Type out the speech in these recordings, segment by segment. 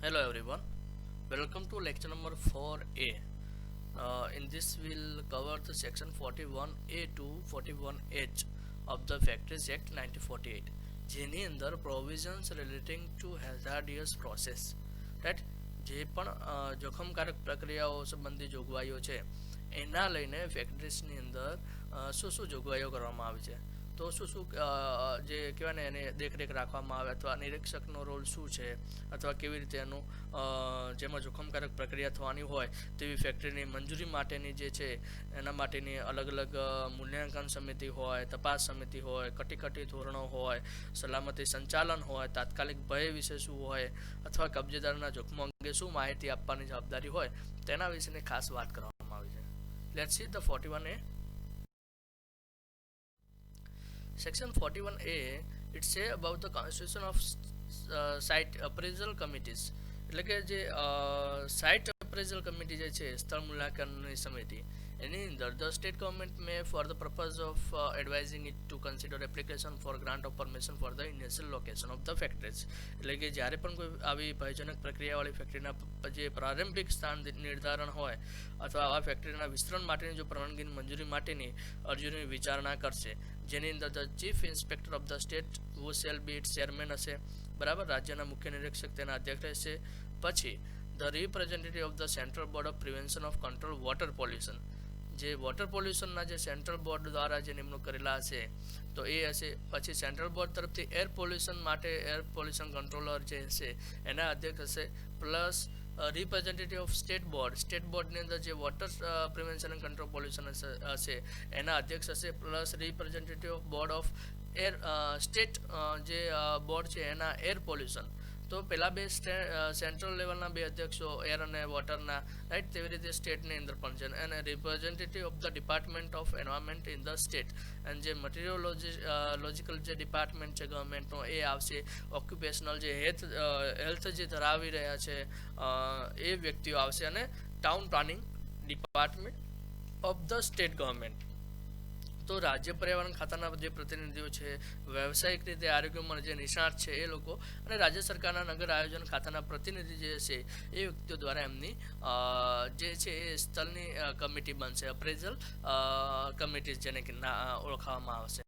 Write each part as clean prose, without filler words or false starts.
Hello everyone, welcome to lecture number 4A. In this we'll cover the section 41A to 41H of the Factories Act 1948 જેની અંદર provisions relating to hazardous process right જે પણ જોખમકારક પ્રક્રિયાઓ સંબંધી જોગવાઈઓ છે એના લઈને ફેક્ટરીઝની અંદર શું જોગવાઈઓ કરવામાં આવી છે તો શું જે કહેવાય ને એને દેખરેખ રાખવામાં આવે અથવા નિરીક્ષકનો રોલ શું છે અથવા કેવી રીતે એનું જેમાં જોખમકારક પ્રક્રિયા થવાની હોય તેવી ફેક્ટરીની મંજૂરી માટેની જે છે એના માટેની અલગ અલગ મૂલ્યાંકન સમિતિ હોય, તપાસ સમિતિ હોય, કટી ધોરણો હોય, સલામતી સંચાલન હોય, તાત્કાલિક ભય વિશે શું હોય અથવા કબજેદારના જોખમો અંગે શું માહિતી આપવાની જવાબદારી હોય તેના વિશેની ખાસ વાત કરવામાં આવી છે. Let's see the 41A. Section 41A, it say about the constitution of site appraisal committees. એટલે કે જે સાઇટ અપ્રેઝલ કમિટી જે છે સ્થળ મૂલ્યાંકનની સમિતિ એની અંદર the state government May for the purpose of advising it to consider application for grant of permission for the initial location of the factories. એટલે કે જ્યારે પણ કોઈ આવી ભયજનક પ્રક્રિયાવાળી ફેક્ટરીના જે પ્રારંભિક સ્થાન નિર્ધારણ હોય અથવા આવા ફેક્ટરીના વિસ્તરણ માટેની જો પરવાનગીની મંજૂરી માટેની અરજીની વિચારણા કરશે, જેની અંદર the chief inspector of the state who shall B it chairman હશે, બરાબર, રાજ્યના મુખ્ય નિરીક્ષક તેના અધ્યક્ષ રહેશે. પછી the representative of the central board of prevention of control water pollution, જે વોટર પોલ્યુશનના જે સેન્ટ્રલ બોર્ડ દ્વારા જે નિમણૂક કરેલા હશે તો એ હશે. પછી સેન્ટ્રલ બોર્ડ તરફથી એર પોલ્યુશન માટે એર પોલ્યુશન કંટ્રોલર જે હશે એના અધ્યક્ષ હશે. પ્લસ રિપ્રેઝેન્ટેટિવ ઓફ સ્ટેટ બોર્ડની અંદર જે water prevention and control pollution હશે એના અધ્યક્ષ હશે. Plus representative of board of air state જે બોર્ડ છે એના એર પોલ્યુશન. તો પેલા બે સેન્ટ્રલ લેવલના બે અધ્યક્ષો એર અને વોટરના, રાઈટ, તેવી રીતે સ્ટેટની અંદર પણ છે. અને representative of the department of environment in the state, અને જે મટીરિયોલોજીકલ જે ડિપાર્ટમેન્ટ છે ગવર્મેન્ટનો એ આવશે. ઓક્યુપેશનલ જે હેલ્થ જે ધરાવી રહ્યા છે એ વ્યક્તિઓ આવશે. અને town planning department of the state government. તો રાજ્ય પર્યાવરણ ખાતાના જે પ્રતિનિધિઓ છે, વ્યવસાયિક રીતે આરોગ્યમાં જે નિષ્ણાત છે એ લોકો, અને રાજ્ય સરકારના નગર આયોજન ખાતાના પ્રતિનિધિ જે છે એ વ્યક્તિઓ દ્વારા એમની જે છે એ સ્થળની કમિટી બનશે, અપ્રેઝલ કમિટી જેને કે ઓળખવામાં આવશે.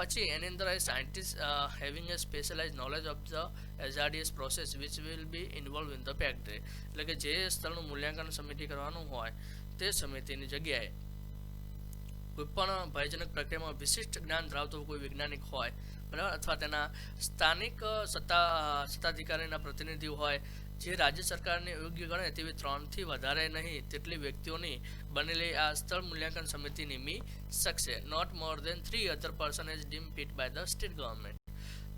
પછી એની અંદર scientist having a specialise knowledge of the hazardous process which will be involve in the factory. એટલે કે જે સ્થળનું મૂલ્યાંકન સમિતિ કરવાનું હોય તે સમિતિની જગ્યાએ કોઈ પણ ભયજનક પ્રક્રિયામાં વિશિષ્ટ જ્ઞાન ધરાવતો કોઈ વૈજ્ઞાનિક હોય, બરાબર, અથવા તેના સ્થાનિક સત્તાધિકારીના પ્રતિનિધિ હોય, જે રાજ્ય સરકારને યોગ્ય ગણે તેવી 3થી વધારે નહીં તેટલી વ્યક્તિઓની બનેલી આ સ્થળ મૂલ્યાંકન સમિતિ નિમી શકશે. Not more than 3 other person as deem fit by the state government.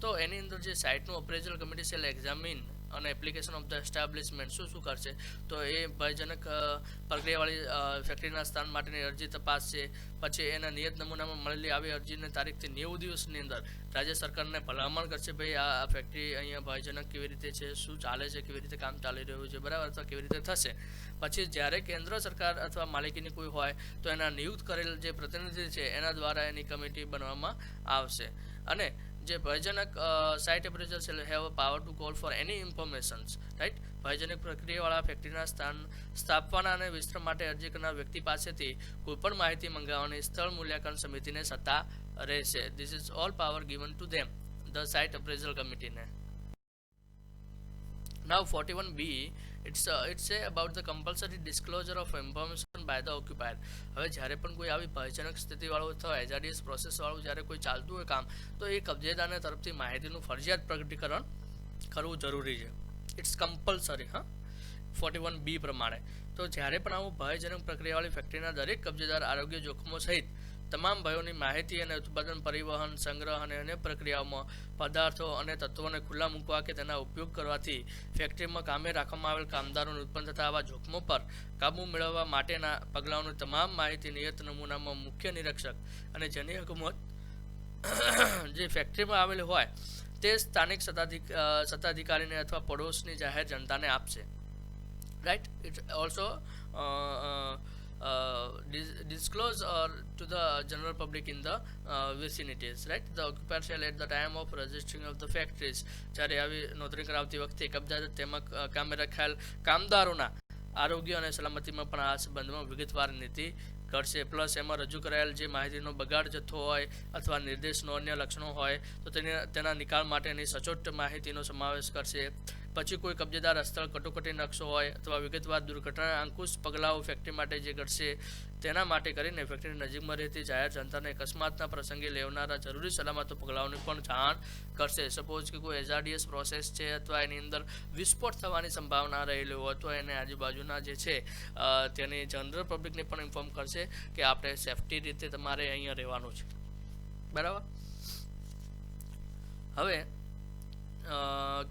તો એની અંદર જે સાઇટનું અપ્રેઝલ કમિટી શેલ એક્ઝામિન અને એપ્લિકેશન ઓફ ધ એસ્ટાબ્લિશમેન્ટ શું કરશે તો એ ભયજનક પ્રક્રિયાવાળી ફેક્ટરીના સ્થાન માટેની અરજી તપાસશે. પછી એના નિયત નમૂનામાં મળેલી આવી અરજીને તારીખથી 90 દિવસની અંદર રાજ્ય સરકારને ભલામણ કરશે, ભાઈ આ ફેક્ટરી અહીંયા ભયજનક કેવી રીતે છે, શું ચાલે છે, કેવી રીતે કામ ચાલી રહ્યું છે, બરાબર, અથવા કેવી રીતે થશે. પછી જ્યારે કેન્દ્ર સરકાર અથવા માલિકીની કોઈ હોય તો એના નિયુક્ત કરેલ જે પ્રતિનિધિ છે એના દ્વારા એની કમિટી બનવામાં આવશે. અને જે ભયજનક site appraiser shall have power to call for any informations, right, ભયજનક પ્રક્રિયાવાળા ફેક્ટરીના સ્થાન સ્થાપવાના અને વિસ્તરણ માટે અરજી કરનાર વ્યક્તિ પાસેથી કોઈપણ માહિતી મંગાવવાની સ્થળ મૂલ્યાંકન સમિતિને સત્તા રહેશે. This is all power given to them, the site appraisal કમિટીને. Now 41B, it's say about the compulsory disclosure of information by the occupier. હવે જ્યારે પણ કોઈ આવી ભયજનક સ્થિતિવાળું અથવા હેઝાર્ડિયસ પ્રોસેસવાળું જ્યારે કોઈ ચાલતું હોય કામ, તો એ કબજેદારને તરફથી માહિતીનું ફરજિયાત પ્રગટીકરણ કરવું જરૂરી છે. It's compulsory. 41B પ્રમાણે. તો જ્યારે પણ આવું ભયજનક પ્રક્રિયાવાળી ફેક્ટરીના દરેક કબજેદાર આરોગ્ય જોખમો સહિત તમામ ભયોની માહિતી અને ઉત્પાદન, પરિવહન, સંગ્રહ અને અન્ય પ્રક્રિયાઓમાં પદાર્થો અને તત્વોને ખુલ્લા મૂકવા કે તેના ઉપયોગ કરવાથી ફેક્ટરીમાં કામે રાખવામાં આવેલ કામદારોને ઉત્પન્ન થતા આવા જોખમો પર કાબૂ મેળવવા માટેના પગલાઓની તમામ માહિતી નિયત નમૂનામાં મુખ્ય નિરીક્ષક અને જેની હકુમત જે ફેક્ટરીમાં આવેલી હોય તે સ્થાનિક સત્તાધિકારીને અથવા પડોશની જાહેર જનતાને આપશે. Right. It also disclose or to the general public in the vicinities, right? The occupier shall at the time of registering of the factories, જ્યારે આવી નોંધણી કરાવતી વખતે કબજા તેમાં કામે રખાયેલ કામદારોના આરોગ્ય અને સલામતીમાં પણ આ સંબંધમાં વિગતવાર નીતિ કરશે. પ્લસ એમાં રજૂ કરાયેલ જે માહિતીનો બગાડ જથ્થો હોય અથવા નિર્દેશનો અન્ય લક્ષણો હોય તો તેના નિકાલ માટેની સચોટ માહિતીનો સમાવેશ કરશે. પછી કોઈ કબજેદાર સ્થળ કટોકટી નકશો હોય અથવા વિગતવાર દુર્ઘટના અંકુશ પગલાઓ ફેક્ટરી માટે જે કરશે તેના માટે કરીને ફેક્ટરી નજીકમાં રહેતી જાહેર જનતાને અકસ્માતના પ્રસંગે લેવનારા જરૂરી સલામત પગલાઓની પણ જાણ કરશે. સપોઝ કે કોઈ એઝાર્ડિયસ પ્રોસેસ છે અથવા એની અંદર વિસ્ફોટ થવાની સંભાવના રહેલી હોય તો એને આજુબાજુના જે છે તેની જનરલ પબ્લિકને પણ ઇન્ફોર્મ કરશે કે આપણે સેફટી રીતે તમારે અહીંયા રહેવાનું છે. બરાબર. હવે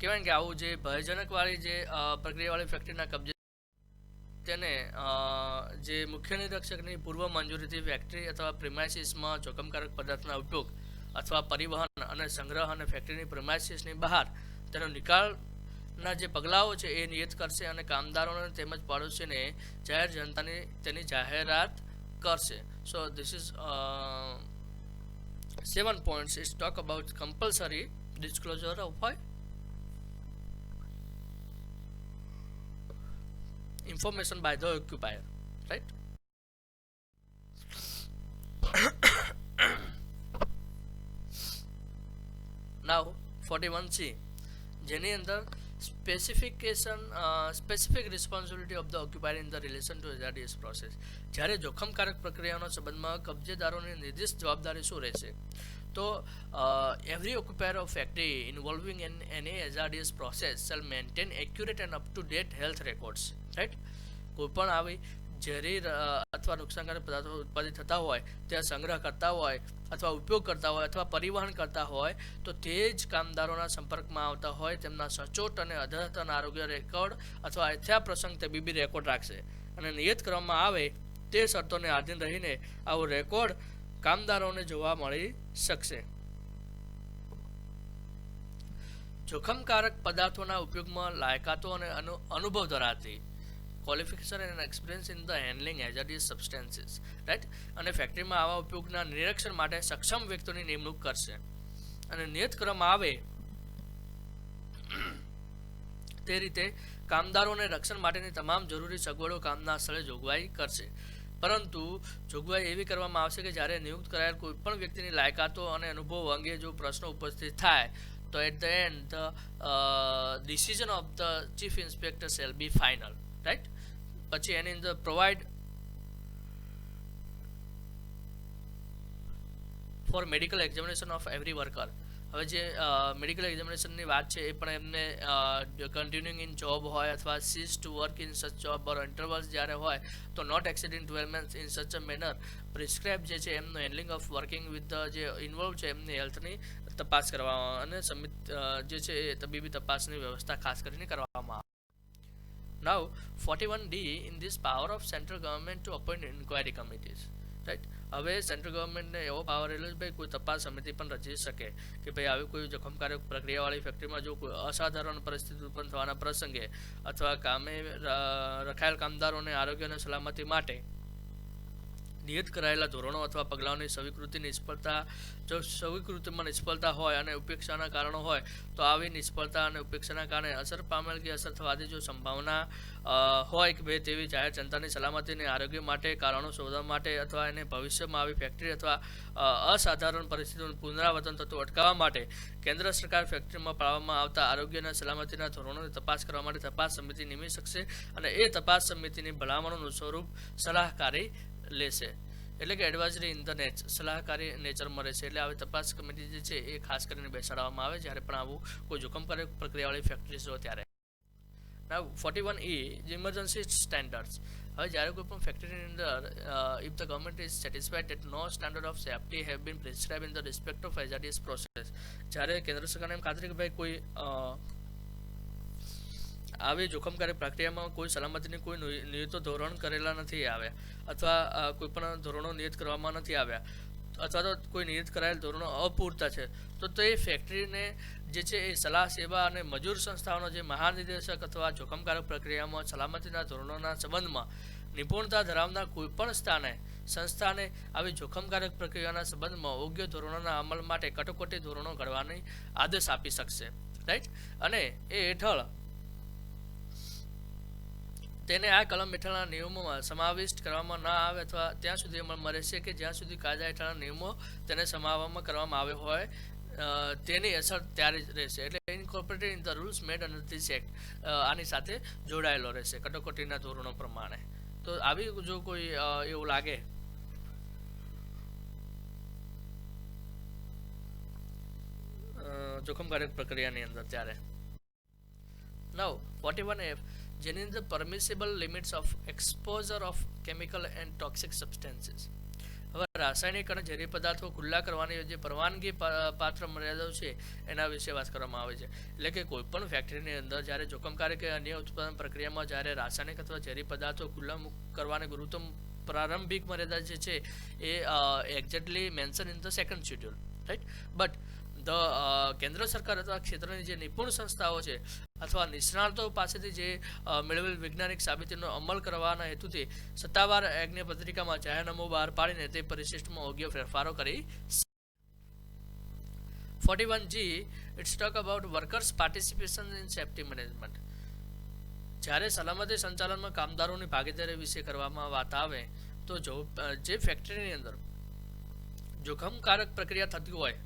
કહેવાય કે આવું જે ભયજનકવાળી જે પ્રક્રિયાવાળી ફેક્ટરીના કબજે તેને જે મુખ્ય નિરીક્ષકની પૂર્વ મંજૂરીથી ફેક્ટરી અથવા પ્રિમાઇસીસમાં જોખમકારક પદાર્થના ઉપયોગ અથવા પરિવહન અને સંગ્રહ અને ફેક્ટરીની પ્રિમાઇસીસની બહાર તેનો નિકાલના જે પગલાઓ છે એ નિયત કરશે અને કામદારોને તેમજ પડોશીને જાહેર જનતાની તેની જાહેરાત કરશે. So this is 7 points. It's talk about compulsory disclosure of information by the occupier, right? Now 41C જેની અંદર specific responsibility of the occupier in the relation to hazardous process. જ્યારે જોખમકારક પ્રક્રિયાનો સંબંધમાં કબજેદારોની નિર્દિષ્ટ જવાબદારી શું રહેશે તો every occupier of factory involving in any hazardous process shall maintain accurate and up to date health records, right? કોઈ પણ આવી ઝેરી અથવા નુકસાનકારક પદાર્થો ઉત્પાદિત થતા હોય ત્યાં સંગ્રહ કરતા હોય અથવા ઉપયોગ કરતા હોય અથવા પરિવહન કરતા હોય તો તે જ કામદારોના સંપર્કમાં આવતા હોય તેમના સચોટ અને અદ્યતન આરોગ્ય રેકોર્ડ અથવા યથાપ્રસંગ તબીબી રેકોર્ડ રાખશે અને નિયત કરવામાં આવે તે શરતોને આધીન રહીને આવો રેકોર્ડ કામદારોને જોવા મળી શકશે. જોખમકારક પદાર્થોના ઉપયોગમાં લાયકાતો અને અનુભવ ધરાવતી qualification and experience in the handling hazardous substances, right? અને ફેક્ટરીમાં આવા ઉપયોગના નિરીક્ષણ માટે સક્ષમ વ્યક્તિઓની નિમણૂક કરશે અને નિયત કરવામાં આવે તે રીતે કામદારોને રક્ષણ માટેની તમામ જરૂરી સગવડો કામના સ્થળે જોગવાઈ કરશે. પરંતુ જોગવાઈ એવી કરવામાં આવશે કે જ્યારે નિયુક્ત કરાયેલ કોઈ પણ વ્યક્તિની લાયકાતો અને અનુભવ અંગે જો પ્રશ્નો ઉપસ્થિત થાય તો at the end the decision of the chief inspector shall be final, right? પછી એની અંદર provide for medical examination of every worker. હવે જે મેડિકલ એક્ઝામિનેશનની વાત છે એ પણ એમને કન્ટિન્યુઇંગ ઇન જોબ હોય અથવા cease to work in such job or intervals જ્યારે હોય તો not exceeding 12 months in such a manner prescribe જે છે એમનું handling of working with the જે ઇન્વોલ્વ છે એમની હેલ્થની તપાસ કરવામાં અને જે છે એ તબીબી તપાસની વ્યવસ્થા ખાસ કરીને કરવામાં આવે. Now 41D in this power of central government to appoint inquiry committees, right? હવે સેન્ટ્રલ ગવર્મેન્ટને એવો પાવર રહેલો છે ભાઈ કોઈ તપાસ સમિતિ પણ રચી શકે કે ભાઈ આવી કોઈ જોખમકારક પ્રક્રિયાવાળી ફેક્ટરીમાં જો કોઈ અસાધારણ પરિસ્થિતિ ઉત્પન્ન થવાના પ્રસંગે અથવા કામે રખાયેલ કામદારોને આરોગ્ય અને સલામતી માટે નિયત કરાયેલા ધોરણો અથવા પગલાઓની સ્વીકૃતિ નિષ્ફળતા જો સ્વીકૃતિમાં નિષ્ફળતા હોય અને ઉપેક્ષાના કારણો હોય તો આવી નિષ્ફળતા અને ઉપેક્ષાના કારણે અસર પામેલ કે અસર થવાથી જો સંભાવના હોય કે ભાઈ તેવી જાહેર જનતાની સલામતીને આરોગ્ય માટે કારણો શોધવા માટે અથવા એને ભવિષ્યમાં આવી ફેક્ટરી અથવા અસાધારણ પરિસ્થિતિનું પુનરાવર્તન થતું અટકાવવા માટે કેન્દ્ર સરકાર ફેક્ટરીમાં પાળવામાં આવતા આરોગ્ય અને સલામતીના ધોરણોની તપાસ કરવા માટે તપાસ સમિતિ નિમી શકશે અને એ તપાસ સમિતિની ભલામણોનું સ્વરૂપ સલાહકારી લેશે. એટલે કે એડવાઇઝરી ઇન ધ નેચ સલાહકારી નેચરમાં રહેશે. એટલે આવી તપાસ કમિટી જે છે એ ખાસ કરીને બેસાડવામાં આવે જ્યારે પણ આવું કોઈ જોખમકારક પ્રક્રિયાવાળી ફેક્ટરીઝ હોય ત્યારે. Now 41E જે ઇમરજન્સી સ્ટેન્ડર્ડ્સ. હવે જ્યારે કોઈ પણ ફેક્ટરીની અંદર if the government is satisfied that no standard of safety have been prescribe in the respect of hazardous process. જ્યારે કેન્દ્ર સરકારને એમ ખાતરી કે ભાઈ કોઈ આવી જોખમકારક પ્રક્રિયામાં કોઈ સલામતીની કોઈ નિયતો ધોરણ કરેલા નથી આવ્યા અથવા કોઈ પણ ધોરણો નિયત કરવામાં નથી આવ્યા અથવા તો કોઈ નિયત કરાયેલ ધોરણો અપૂરતા છે તો તે ફેક્ટરીને જે છે એ સલાહ સેવા અને મજૂર સંસ્થાઓનો જે મહાનિદેશક અથવા જોખમકારક પ્રક્રિયામાં સલામતીના ધોરણોના સંબંધમાં નિપુણતા ધરાવનાર કોઈપણ સંસ્થાને આવી જોખમકારક પ્રક્રિયાના સંબંધમાં યોગ્ય ધોરણોના અમલ માટે કટોકટી ધોરણો ઘડવાની આદેશ આપી શકશે, રાઈટ. અને એ હેઠળ તેને આ કલમ હેઠળના નિયમોમાં સમાવિષ્ટ કરવામાં ન આવે અથવા ત્યાં સુધી અમલમાં રહેશે કે જ્યાં સુધી કાયદા હેઠળના નિયમો તેને સમાવવામાં કરવામાં આવ્યો હોય તેની અસર ત્યારે જ રહેશે. એટલે incorporated in the rules made under this act આની સાથે જોડાયેલો રહેશે કટોકટીના ધોરણો પ્રમાણે. તો આવી જો કોઈ એવું લાગે જોખમકારક પ્રક્રિયાની અંદર ત્યારે. Now 41F, જેની અંદર permissible limits of exposure of chemical and toxic substances. હવે રાસાયણિક અને ઝેરી પદાર્થો ખુલ્લા કરવાની જે પરવાનગી પાત્ર મર્યાદાઓ છે એના વિશે વાત કરવામાં આવે છે. એટલે કે કોઈ પણ ફેક્ટરીની અંદર જ્યારે જોખમકારક કે અન્ય ઉત્પાદન પ્રક્રિયામાં જ્યારે રાસાયણિક અથવા ઝેરી પદાર્થો ખુલ્લા કરવાની ગુરુત્તમ પ્રારંભિક મર્યાદા જે છે એ exactly mention in the second schedule, right. But કેન્દ્ર સરકાર અથવા ક્ષેત્રની જે નિપુણ સંસ્થાઓ છે અથવા નિષ્ણાતો પાસેથી જે મેળવેલ વૈજ્ઞાનિક સાબિતીનો અમલ કરવાના હેતુથી સત્તાવાર આજ્ઞા પત્રિકામાં જાહેરનામું બહાર પાડીને તે પરિશિષ્ટમાં યોગ્ય ફેરફારો કરી. 41G, it's talk about workers participation in safety management. જ્યારે સલામતી સંચાલનમાં કામદારોની ભાગીદારી વિશે કરવામાં વાત આવે તો જે ફેક્ટરીની અંદર જોખમકારક પ્રક્રિયા થતી હોય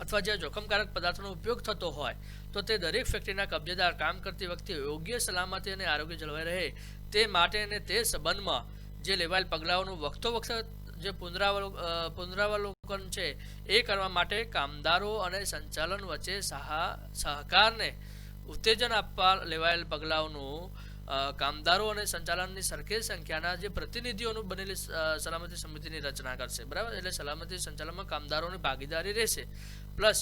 અથવા જ્યાં જોખમકારક પદાર્થોનો ઉપયોગ થતો હોય તો તે દરેક ફેક્ટરીના કબજેદાર કામ કરતી વખતે યોગ્ય સલામતી અને આરોગ્ય જળવાઈ રહે તે માટે અને તે સંબંધમાં જે લેવાયેલ પગલાઓનું વખતો વખત જે પુનરાવલોકન છે એ કરવા માટે કામદારો અને સંચાલન વચ્ચે સહકારને ઉત્તેજન આપવા લેવાયેલ પગલાઓનું કામદારો અને સંચાલનની સરખી સંખ્યાના જે પ્રતિનિધિઓનું બનેલી સલામતી સમિતિની રચના કરશે, બરાબર. એટલે સલામતી સંચાલનમાં કામદારોની ભાગીદારી રહેશે, પ્લસ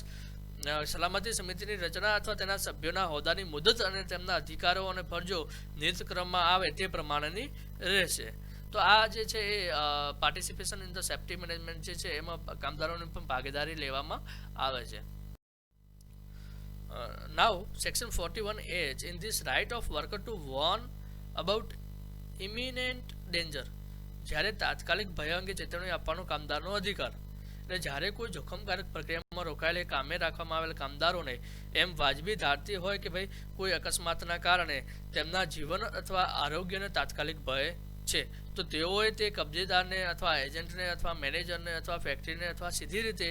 સલામતી સમિતિની રચના અથવા તેના સભ્યોના હોદ્દાની મુદત અને તેમના અધિકારો અને ફરજો નિયત કરવામાં આવે તે પ્રમાણેની રહેશે. તો આ જે છે એ participation in the safety management જે છે એમાં કામદારોની પણ ભાગીદારી લેવામાં આવે છે. Now section 41H, in this right of worker to warn about imminent danger, જ્યારે તાત્કાલિક ભય અંગે ચેતવણી આપવાનો કામદારનો અધિકાર. એટલે જ્યારે કોઈ જોખમકારક પ્રક્રિયામાં રોકાયેલ કામે રાખવામાં આવેલ કામદારોને એમ વાજબી ધારતી હોય કે ભાઈ કોઈ અકસ્માતના કારણે તેમના જીવન અથવા આરોગ્યને તાત્કાલિક ભય છે તો તેઓએ તે કબજેદારને અથવા એજન્ટને અથવા મેનેજરને અથવા ફેક્ટરીને અથવા સીધી રીતે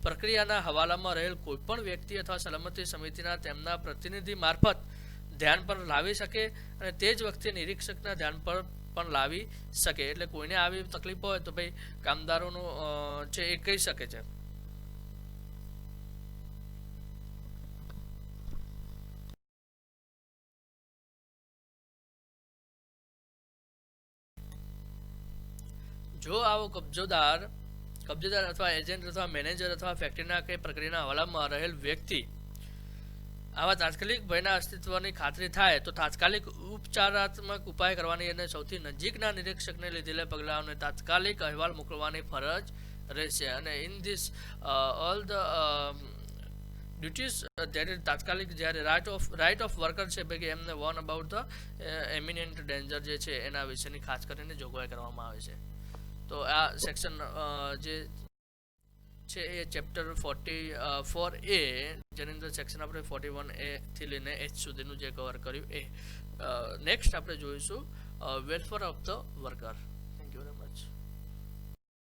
પ્રક્રિયાના હવાલામાં રહેલ કોઈપણ વ્યક્તિ અથવા સલામતી સમિતિના તેમના પ્રતિનિધિ મારફત ધ્યાન પર લાવી શકે અને તે જ વખતે નિરીક્ષકના ધ્યાન પર પણ લાવી શકે. એટલે કોઈને આવી તકલીફ હોય તો ભાઈ કામદારોનું છે એ કહી શકે છે. જો આવો કબજેદાર અથવા એજન્ટ અથવા મેનેજર અથવા ફેક્ટરીના કે પ્રક્રિયાના હવાલામાં રહેલ વ્યક્તિ આવા તાત્કાલિક ભયના અસ્તિત્વની ખાતરી થાય તો તાત્કાલિક ઉપચારાત્મક ઉપાય કરવાની અને સૌથી નજીકના નિરીક્ષકને લીધેલા પગલાઓને તાત્કાલિક અહેવાલ મોકલવાની ફરજ રહેશે. અને in this all the duties that is તાત્કાલિક જ્યારે રાઇટ ઓફ વર્કર છે ભાઈ એમને વોર્ન અબાઉટ ધ એમિનેન્ટ ડેન્જર જે છે એના વિશેની ખાસ કરીને જોગવાઈ કરવામાં આવે છે. તો આ સેક્શન જે છે એ ચેપ્ટર 44A જેની અંદર સેક્શન આપણે 41A થી લઈને H સુધીનું જે કવર કર્યું એ. નેક્સ્ટ આપણે જોઈશું વેલફેર ઓફ ધ વર્કર.